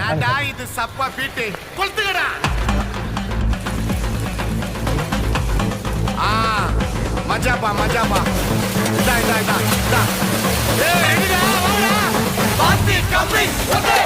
நான்டா இது சப்பா பீட்டு கொளுத்துக்கடா. மஜாப்பா மஜாப்பா. இதா இதா இதா இதா. ஏய் ரெடிடா வாடா. பாத்தி கம்மி. ஓகே.